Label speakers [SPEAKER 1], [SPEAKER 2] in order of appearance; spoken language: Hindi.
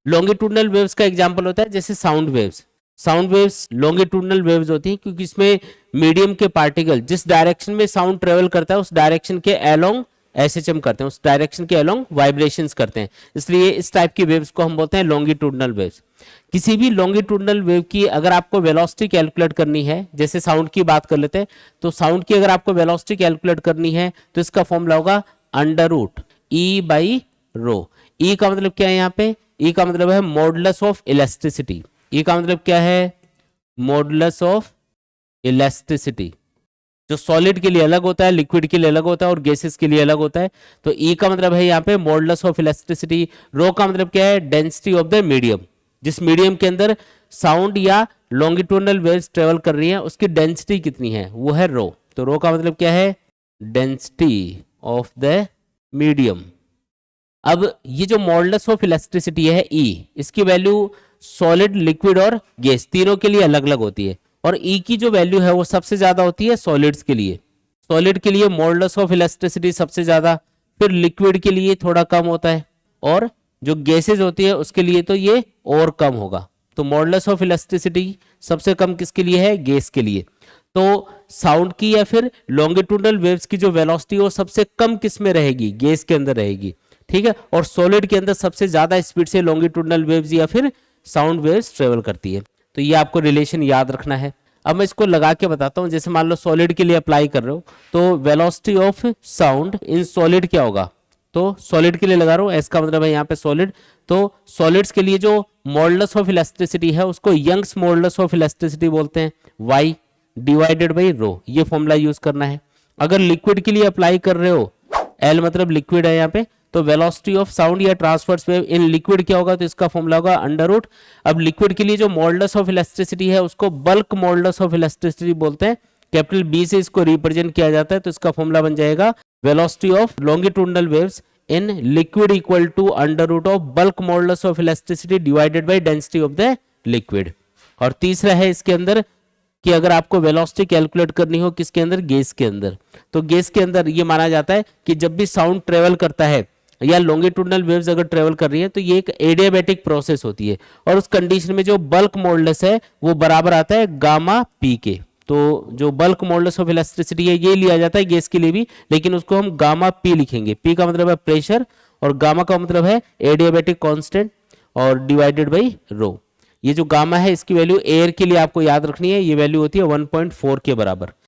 [SPEAKER 1] लॉन्गिट्यूडनल वेव्स का एग्जांपल होता है जैसे sound waves. Sound waves longitudinal waves होती हैं क्योंकि इसमें मीडियम के पार्टिकल जिस डायरेक्शन में साउंड ट्रेवल करता है उस डायरेक्शन के अलोंग एसएचएम करते हैं, उस डायरेक्शन के अलोंग वाइब्रेशंस करते हैं, इसलिए इस टाइप की वेव्स को हम बोलते हैं लॉन्गिट्यूडनल वेव्स। किसी भी लॉन्गिट्यूडनल वेव की अगर आपको वेलोसिटी कैलकुलेट करनी है, जैसे साउंड की बात कर लेते हैं, तो साउंड की अगर आपको वेलोसिटी कैलकुलेट करनी है तो इसका फॉर्मूला होगा under root E by rho. E का मतलब क्या है यहाँ पे? ई का मतलब है मॉडुलस ऑफ इलास्टिसिटी। ई का मतलब क्या है? Modulus of elasticity. जो सॉलिड के लिए अलग होता है, लिक्विड के लिए अलग होता है और गैसेस के लिए अलग होता है। तो ई का मतलब है यहाँ पे मॉडुलस ऑफ इलास्टिसिटी। रो का मतलब क्या है? Density of the medium. जिस मीडियम के अंदर साउंड या लॉन्गिट्यूडनल वेव्स ट्रेवल कर रही है उसकी डेंसिटी कितनी है, वो है रो। तो रो का मतलब क्या है? Density of the medium. अब ये जो मॉडुलस ऑफ इलास्टिसिटी है ई, इसकी वैल्यू सॉलिड, लिक्विड और गैस तीनों के लिए अलग अलग होती है, और ई की जो वैल्यू है वो सबसे ज्यादा होती है सॉलिड्स के लिए। सॉलिड के लिए मॉडुलस ऑफ इलास्टिसिटी सबसे ज्यादा, फिर लिक्विड के लिए थोड़ा कम होता है, और जो गैसेज होती है उसके लिए तो ये और कम होगा। तो मॉडुलस ऑफ इलास्टिसिटी सबसे कम किसके लिए है? गैस के लिए। तो साउंड की या फिर लॉन्गिट्यूडनल वेव्स की जो वेलोसिटी वो सबसे कम किस में रहेगी? गैस के अंदर रहेगी, ठीक है। और सॉलिड के अंदर सबसे ज्यादा स्पीड से लॉन्गिट्यूडनल वेव्स या फिर साउंड वेव्स ट्रेवल करती है। तो ये आपको रिलेशन याद रखना है। अब मैं इसको लगा के बताता हूं। जैसे मान लो सॉलिड के लिए अप्लाई कर रहे हो, तो velocity of sound in solid क्या होगा? तो सॉलिड के लिए लगा रहा हूं, एस का मतलब है यहाँ पे सॉलिड। तो सॉलिड्स के लिए जो मॉडुलस ऑफ इलास्टिसिटी है उसको यंग्स मॉडुलस ऑफ इलास्टिसिटी बोलते हैं, वाई डिवाइडेड बाई रो। ये फॉर्मूला यूज करना है। अगर लिक्विड के लिए अप्लाई कर रहे हो, एल मतलब लिक्विड है यहाँ पे, तो वेलोसिटी ऑफ साउंड या ट्रांसवर्स वेव इन लिक्विड क्या होगा? तो इसका फॉर्मूला होगा अंडर रूट। अब लिक्विड के लिए जो मॉडुलस ऑफ इलास्टिसिटी है उसको बल्क मॉडुलस ऑफ इलास्टिसिटी बोलते हैं, कैपिटल बी से इसको रिप्रेजेंट किया जाता है। तो इसका फॉर्मूला बन जाएगा velocity of longitudinal waves in liquid equal to under root of bulk modulus of elasticity divided by density of the liquid. और तीसरा है इसके अंदर कि अगर आपको वेलोसिटी कैलकुलेट करनी हो किसके अंदर? गैस के अंदर। तो गैस के अंदर ये माना जाता है कि जब भी साउंड ट्रेवल करता है या लॉन्गिट्यूडनल वेव्स अगर ट्रेवल कर रही है तो ये एक एडियाबैटिक प्रोसेस होती है, और उस कंडीशन में जो बल्क मॉडुलस है वो बराबर आता है गामा पी के। तो जो बल्क मॉडुलस ऑफ इलास्टिसिटी है ये लिया जाता है गैस के लिए भी, लेकिन उसको हम गामा पी लिखेंगे। पी का मतलब है प्रेशर और गामा का मतलब है एडियाबैटिक कांस्टेंट और डिवाइडेड बाई रो। ये जो गामा है इसकी वैल्यू एयर के लिए आपको याद रखनी है, ये वैल्यू होती है 1.4 के बराबर।